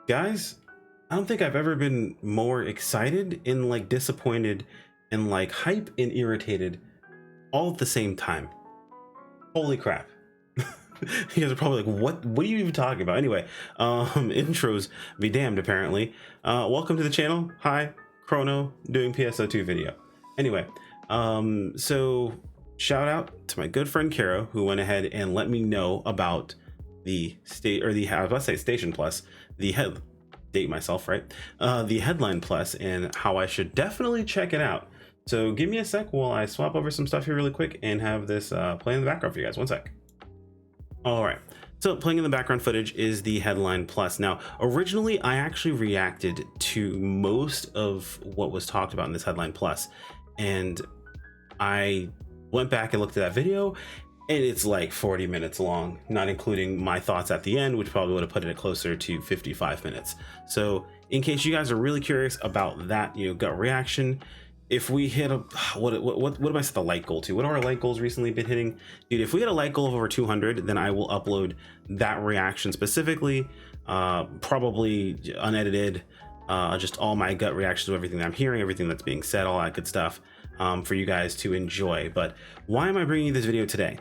Guys, I don't think I've ever been more excited and like disappointed and like hype and irritated all at the same time. Holy crap. You guys are probably like, what are you even talking about? Anyway, intros be damned apparently. Welcome to the channel. Hi, Chrono doing PSO2 video. Anyway, so shout out to my good friend Caro, who went ahead and let me know about the I was about to say Station Plus, the Headline Plus, and how I should definitely check it out. So give me a sec while I swap over some stuff here really quick and have this play in the background for you guys. One sec. All right, so playing in the background footage is the Headline Plus. Now, originally I actually reacted to most of what was talked about in this Headline Plus, and I went back and looked at that video, and it's like 40 minutes long, not including my thoughts at the end, which probably would have put it closer to 55 minutes. So in case you guys are really curious about that, gut reaction, if we hit a what am I set the like goal to? What are our like goals recently been hitting? Dude, if we hit a like goal of over 200, then I will upload that reaction specifically, probably unedited, just all my gut reactions to everything that I'm hearing, everything that's being said, all that good stuff, for you guys to enjoy. But why am I bringing you this video today?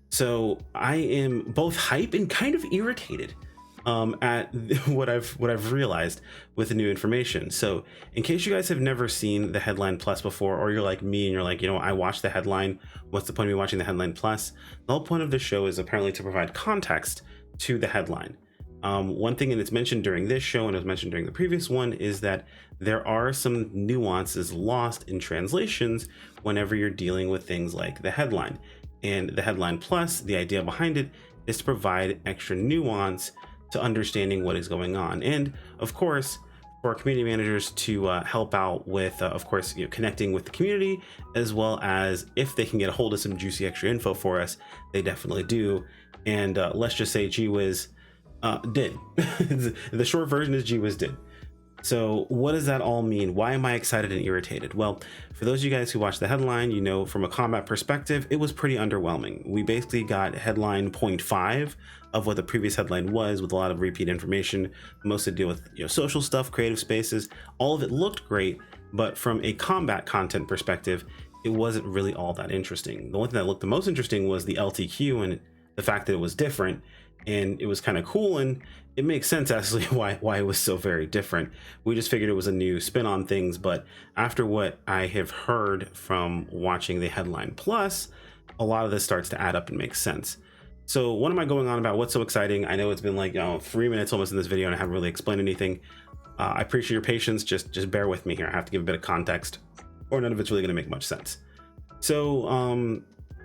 So I am both hype and kind of irritated at what I've realized with the new information. So in case you guys have never seen the Headline Plus before, or you're like me and you're like, I watched the headline, what's the point of me watching the Headline Plus? The whole point of this show is apparently to provide context to the headline. One thing, and it's mentioned during this show and it was mentioned during the previous one, is that there are some nuances lost in translations whenever you're dealing with things like the headline. And the Headline Plus, the idea behind it is to provide extra nuance to understanding what is going on, and of course for our community managers to help out with of course connecting with the community, as well as if they can get a hold of some juicy extra info for us, they definitely do. And let's just say GWiz did. The short version is GWiz did. So what does that all mean? Why am I excited and irritated? Well, for those of you guys who watched the headline, from a combat perspective, it was pretty underwhelming. We basically got headline 0.5 of what the previous headline was, with a lot of repeat information, mostly deal with social stuff, creative spaces. All of it looked great, but from a combat content perspective, it wasn't really all that interesting. The one thing that looked the most interesting was the LTQ and the fact that it was different, and it was kind of cool, and it makes sense actually why it was so very different. We just figured it was a new spin on things, but after what I have heard from watching the Headline Plus, a lot of this starts to add up and make sense. So what am I going on about? What's so exciting? I know it's been like 3 minutes almost in this video and I haven't really explained anything. I appreciate your patience. Just bear with me here. I have to give a bit of context, or none of it's really going to make much sense. So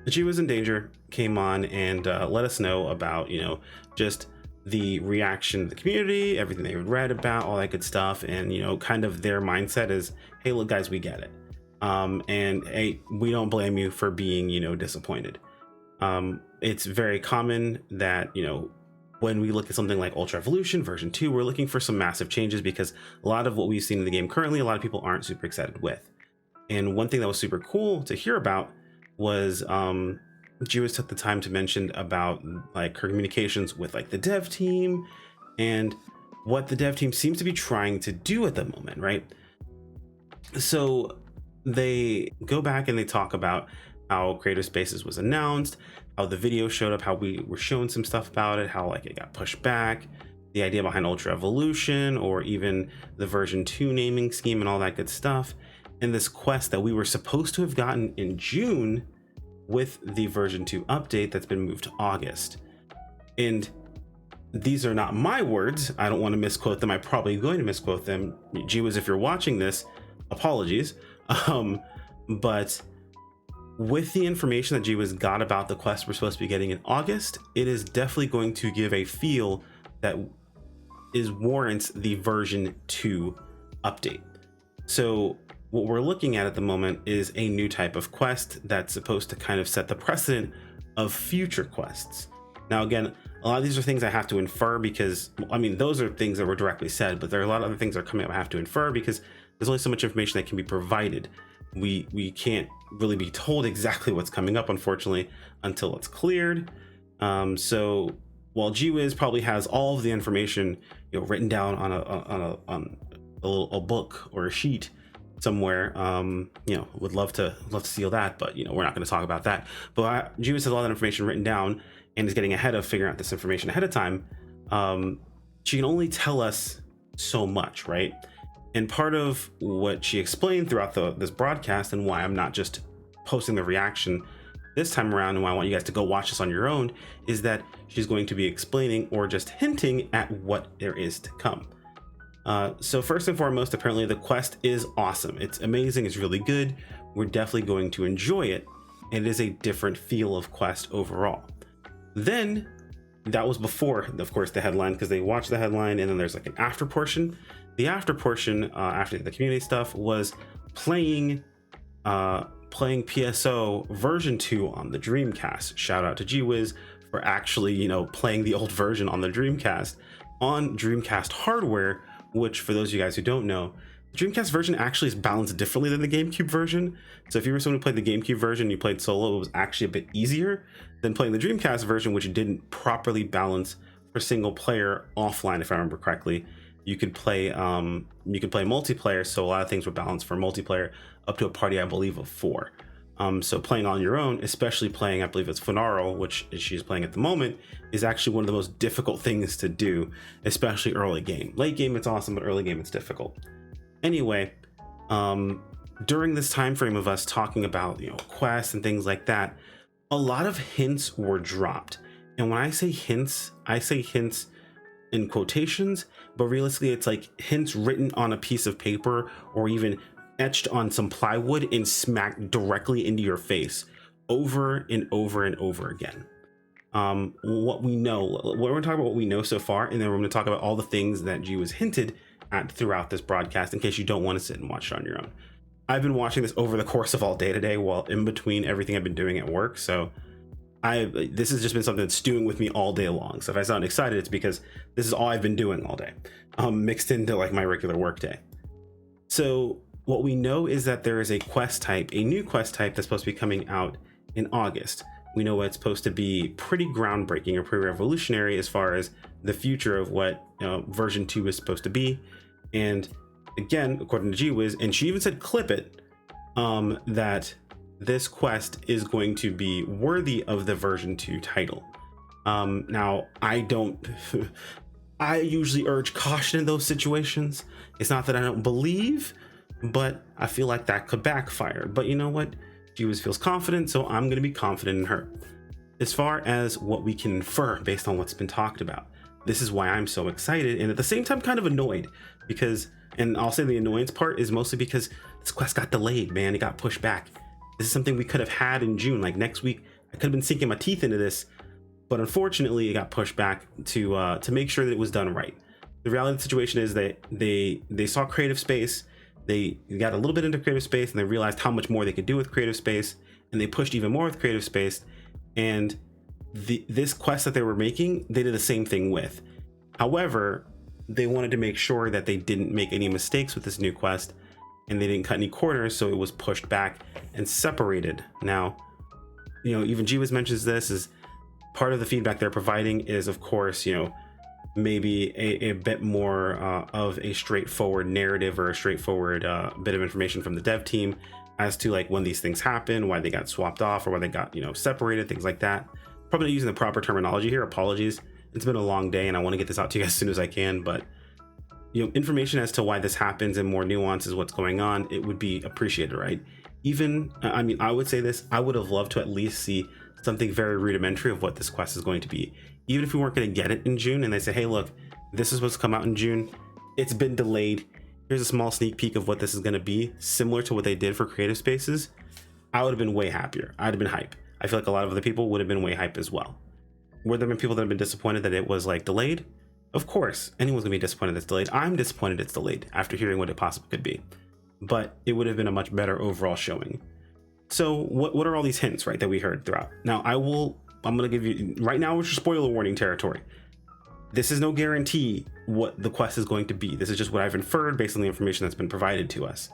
GWiz in Danger came on and let us know about just the reaction of the community, everything they read about, all that good stuff, and kind of their mindset is, hey, look guys, we get it, and hey, we don't blame you for being disappointed. It's very common that when we look at something like Ultra Evolution version 2, we're looking for some massive changes, because a lot of what we've seen in the game currently, a lot of people aren't super excited with. And one thing that was super cool to hear about was GWiz took the time to mention about like her communications with like the dev team and what the dev team seems to be trying to do at the moment, right? So they go back and they talk about how Creative Spaces was announced, how the video showed up, how we were shown some stuff about it, how like it got pushed back, the idea behind Ultra Evolution, or even the version 2 naming scheme and all that good stuff, and this quest that we were supposed to have gotten in June with the version 2 update that's been moved to August. And these are not my words. I don't want to misquote them. I'm probably going to misquote them. GWiz, if you're watching this, apologies. But with the information that GWiz got about the quest we're supposed to be getting in August, it is definitely going to give a feel that warrants the version 2 update. So what we're looking at the moment is a new type of quest that's supposed to kind of set the precedent of future quests. Now, again, a lot of these are things I have to infer, because, I mean, those are things that were directly said, but there are a lot of other things that are coming up I have to infer, because there's only so much information that can be provided. We can't really be told exactly what's coming up, unfortunately, until it's cleared. So while GWiz probably has all of the information, written down on a book or a sheet somewhere. Would love to see all that, but we're not going to talk about that. But GWiz has all that information written down and is getting ahead of figuring out this information ahead of time. She can only tell us so much, right? And part of what she explained throughout this broadcast, and why I'm not just posting the reaction this time around, and why I want you guys to go watch this on your own, is that she's going to be explaining or just hinting at what there is to come. So first and foremost, apparently the quest is awesome. It's amazing. It's really good. We're definitely going to enjoy it. And it is a different feel of quest overall. Then that was before, of course, the headline, because they watched the headline, and then there's like an after portion. The after portion, after the community stuff, was playing PSO version 2 on the Dreamcast. Shout out to GWiz for actually, playing the old version on the Dreamcast on Dreamcast hardware, which, for those of you guys who don't know, the Dreamcast version actually is balanced differently than the GameCube version. So if you were someone who played the GameCube version and you played solo, it was actually a bit easier than playing the Dreamcast version, which didn't properly balance for single player offline, if I remember correctly. You could play multiplayer, so a lot of things were balanced for multiplayer up to a party, I believe, of 4. So playing on your own, especially playing, I believe it's Funaro, which she's playing at the moment, is actually one of the most difficult things to do, especially early game. Late game, it's awesome, but early game, it's difficult. Anyway, during this time frame of us talking about quests and things like that, a lot of hints were dropped. And when I say hints in quotations, but realistically it's like hints written on a piece of paper or even etched on some plywood and smacked directly into your face over and over and over again. What we know, we're going to talk about what we know so far, and then we're going to talk about all the things that G was hinted at throughout this broadcast, in case you don't want to sit and watch it on your own. I've been watching this over the course of all day today, while in between everything I've been doing at work, so this has just been something that's stewing with me all day long. So if I sound excited, it's because this is all I've been doing all day, mixed into like my regular work day. So what we know is that there is a new quest type that's supposed to be coming out in August. We know it's supposed to be pretty groundbreaking or pretty revolutionary as far as the future of what version 2 is supposed to be. And again, according to GWiz, and she even said clip it, that this quest is going to be worthy of the version 2 title. Now, I usually urge caution in those situations. It's not that I don't believe, but I feel like that could backfire. But you know what? GWiz feels confident, so I'm going to be confident in her. As far as what we can infer based on what's been talked about, this is why I'm so excited and at the same time kind of annoyed, because, and I'll say the annoyance part is mostly because this quest got delayed, man. It got pushed back. This is something we could have had in June, like next week. I could have been sinking my teeth into this, but unfortunately it got pushed back to make sure that it was done right. The reality of the situation is that they saw creative space, they got a little bit into creative space, and they realized how much more they could do with creative space, and they pushed even more with creative space. And this quest that they were making, they did the same thing with. However, they wanted to make sure that they didn't make any mistakes with this new quest, and they didn't cut any corners, so it was pushed back and separated. Now, even GWiz mentions this as part of the feedback they're providing is, of course, maybe a bit more of a straightforward narrative or a straightforward bit of information from the dev team as to like when these things happen, why they got swapped off, or why they got separated, things like that. Probably not using the proper terminology here, apologies. It's been a long day and I want to get this out to you guys as soon as I can, but information as to why this happens and more nuances, what's going on, it would be appreciated, right? Even, I would say this, I would have loved to at least see something very rudimentary of what this quest is going to be. Even if we weren't going to get it in June and they say, hey, look, this is supposed to come out in June, it's been delayed, here's a small sneak peek of what this is going to be, similar to what they did for creative spaces, I would have been way happier. I'd have been hype. I feel like a lot of other people would have been way hype as well. Were there been people that have been disappointed that it was like delayed? Of course, anyone's gonna be disappointed it's delayed. I'm disappointed it's delayed after hearing what it possibly could be, but it would have been a much better overall showing. So what are all these hints, right, that we heard throughout? Now I'm gonna give you, right now it's your spoiler warning territory. This is no guarantee what the quest is going to be. This is just what I've inferred based on the information that's been provided to us.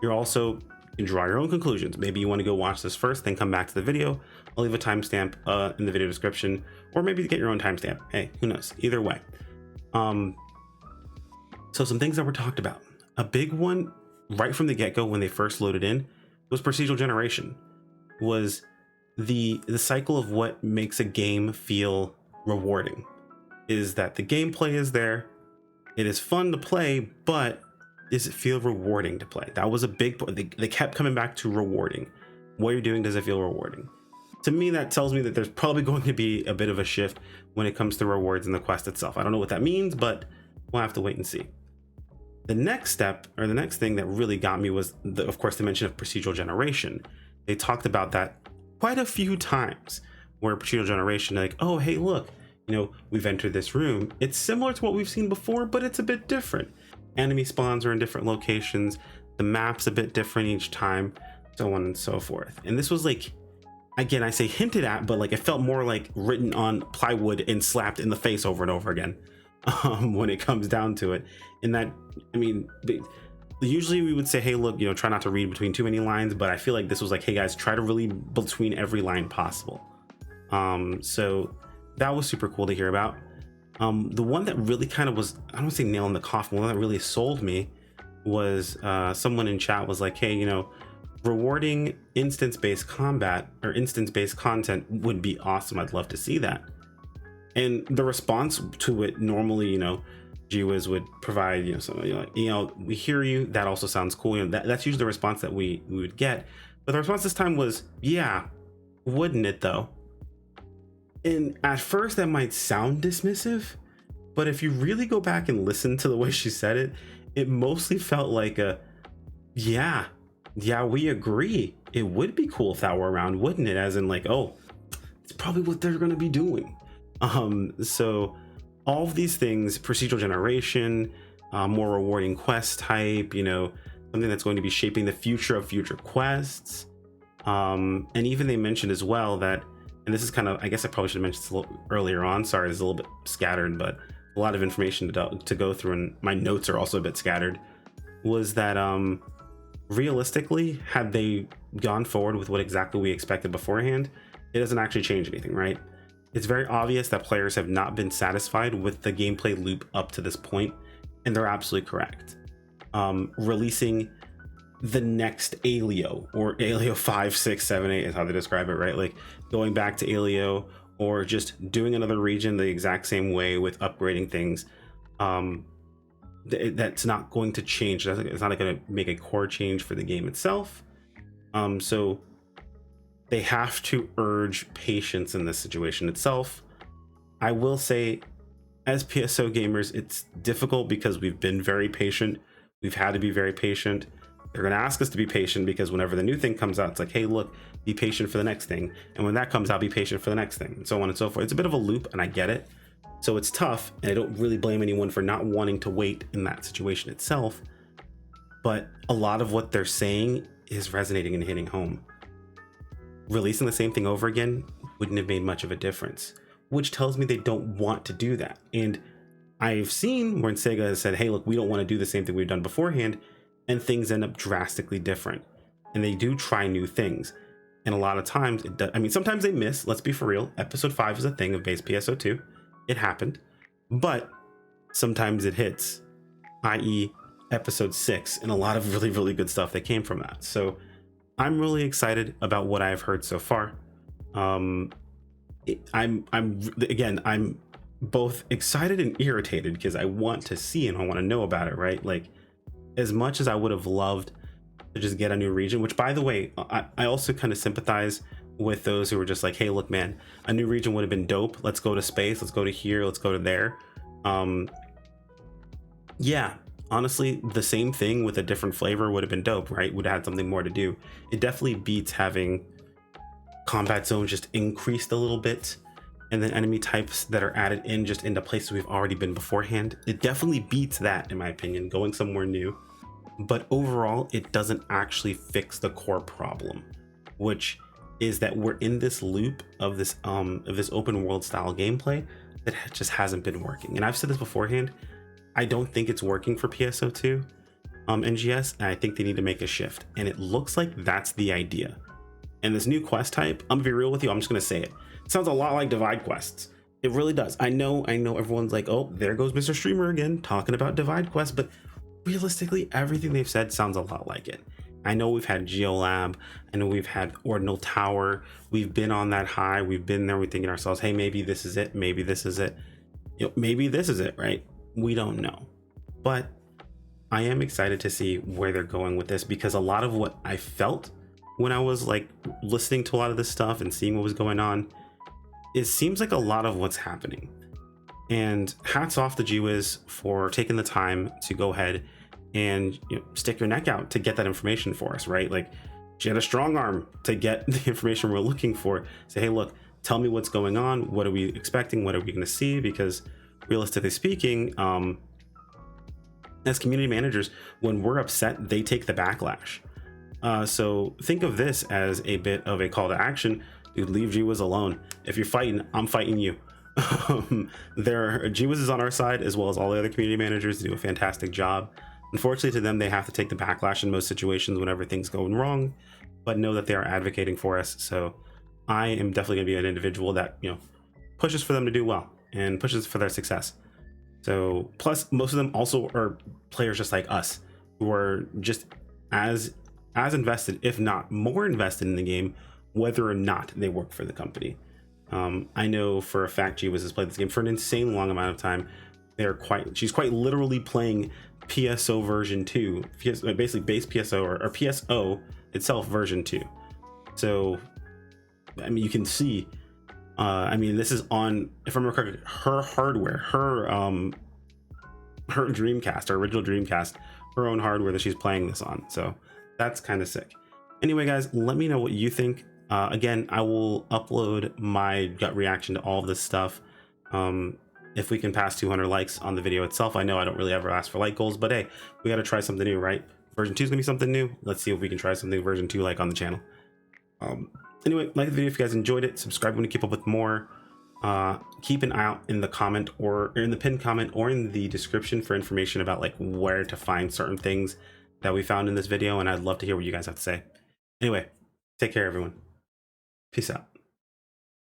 You're also You can draw your own conclusions. Maybe you want to go watch this first, then come back to the video. I'll leave a timestamp in the video description, or maybe get your own timestamp. Hey, who knows? Either way. So some things that were talked about. A big one right from the get-go when they first loaded in was procedural generation. Was the cycle of what makes a game feel rewarding. Is that the gameplay is there, it is fun to play, but does it feel rewarding to play? That was a big point. They kept coming back to rewarding. What you're doing, does it feel rewarding? To me, that tells me that there's probably going to be a bit of a shift when it comes to rewards in the quest itself. I don't know what that means, but we'll have to wait and see. The next step, or the next thing that really got me was, of course, the mention of procedural generation. They talked about that quite a few times, where procedural generation, like, oh, hey, look, you know, we've entered this room. It's similar to what we've seen before, but it's a bit different. Enemy spawns are in different locations. The map's a bit different each time, so on and so forth. And this was like, again, I say hinted at, but like it felt more like written on plywood and slapped in the face over and over again when it comes down to it. And that, I mean, usually we would say, hey, look, you know, try not to read between too many lines, but I feel like this was like, hey guys, try to really between every line possible. So that was super cool to hear about. The one that really kind of was, I don't want to say nail in the coffin, one that really sold me was someone in chat was like, hey, you know, rewarding instance-based combat or instance-based content would be awesome. I'd love to see that. And the response to it normally, you know, GWiz would provide, you know, something like, you know, we hear you. That also sounds cool. You know, that's usually the response that we would get. But the response this time was, yeah, wouldn't it though? And at first that might sound dismissive, but if you really go back and listen to the way she said it, it mostly felt like a, yeah, we agree. It would be cool if that were around, wouldn't it? As in like, oh, it's probably what they're going to be doing. So all of these things, procedural generation, more rewarding quest type, you know, something that's going to be shaping the future of future quests. And even they mentioned as well that, and this is kind of, I guess I probably should have mentioned this a little earlier on. Sorry, it's a little bit scattered, but a lot of information to go through, and my notes are also a bit scattered, was that realistically, had they gone forward with what exactly we expected beforehand, it doesn't actually change anything, right? It's very obvious that players have not been satisfied with the gameplay loop up to this point, and they're absolutely correct. Releasing the next Alio, or Alio 5, 6, 7, 8 is how they describe it, right? Like going back to Alio, or just doing another region the exact same way with upgrading things. That's not going to change. It's not going to make a core change for the game itself. So they have to urge patience in this situation itself. I will say, as PSO gamers, it's difficult because we've been very patient. We've had to be very patient. They're going to ask us to be patient because whenever the new thing comes out, it's like, hey, look, be patient for the next thing. And when that comes out, be patient for the next thing, and so on and so forth. It's a bit of a loop, and I get it. So it's tough, and I don't really blame anyone for not wanting to wait in that situation itself. But a lot of what they're saying is resonating and hitting home. Releasing the same thing over again wouldn't have made much of a difference, which tells me they don't want to do that. And I've seen where SEGA has said, hey, look, we don't want to do the same thing we've done beforehand, and things end up drastically different. And they do try new things. And a lot of times, it does, I mean, sometimes they miss, let's be for real. Episode 5 is a thing of base PSO2. It happened. But sometimes it hits, i.e. episode 6, and a lot of really, really good stuff that came from that. So I'm really excited about what I've heard so far. I'm both excited and irritated because I want to see and I want to know about it, right? Like, as much as I would have loved to just get a new region, which, by the way, I also kind of sympathize with those who were just like, hey, look, man, a new region would have been dope. Let's go to space. Let's go to here. Let's go to there. Yeah, honestly, the same thing with a different flavor would have been dope, right? Would have had something more to do. It definitely beats having combat zones just increased a little bit, and then enemy types that are added in just into places we've already been beforehand. It definitely beats that, in my opinion, going somewhere new. But overall, it doesn't actually fix the core problem, which is that we're in this loop of this open world style gameplay that just hasn't been working. And I've said this beforehand, I don't think it's working for PSO2. NGS, and I think they need to make a shift, and it looks like that's the idea. And this new quest type, I'm gonna be real with you, I'm just gonna say it. It sounds a lot like Divide quests. It really does. I know everyone's like, oh, there goes Mr. Streamer again talking about Divide quests, but realistically, everything they've said sounds a lot like it. I know we've had Geolab, I know we've had Ordinal Tower, we've been on that high, we've been there, we're thinking to ourselves, hey, maybe this is it, maybe this is it. Maybe this is it, right? We don't know. But I am excited to see where they're going with this, because a lot of what I felt when I was like listening to a lot of this stuff and seeing what was going on, it seems like a lot of what's happening. And hats off to GWiz for taking the time to go ahead and stick your neck out to get that information for us, right? Like, she had a strong arm to get the information we're looking for. Say, hey, look, tell me what's going on. What are we expecting? What are we going to see? Because realistically speaking, as community managers, when we're upset, they take the backlash. So think of this as a bit of a call to action. Dude, leave GWiz alone. If you're fighting, I'm fighting you. GWiz is on our side, as well as all the other community managers. They do a fantastic job. Unfortunately to them, they have to take the backlash in most situations whenever things go wrong, but know that they are advocating for us. So I am definitely going to be an individual that pushes for them to do well and pushes for their success. So plus, most of them also are players just like us, who are just as invested, if not more invested in the game, whether or not they work for the company. I know for a fact GWiz has played this game for an insane long amount of time. She's quite literally playing PSO version 2, basically base PSO or PSO itself version 2. So I mean, you can see, I mean, this is on, if I'm correct, her hardware, her Dreamcast, her original Dreamcast, her own hardware that she's playing this on. So that's kind of sick. Anyway, guys, let me know what you think. Again, I will upload my gut reaction to all of this stuff. If we can pass 200 likes on the video itself. I know I don't really ever ask for like goals, but hey, we got to try something new, right? Version 2 is gonna be something new. Let's see if we can try something version 2 like on the channel. Anyway, like the video if you guys enjoyed it. Subscribe when you keep up with more. Keep an eye out in the comment or in the pinned comment or in the description for information about like where to find certain things that we found in this video, and I'd love to hear what you guys have to say. Anyway, take care, everyone. Peace out.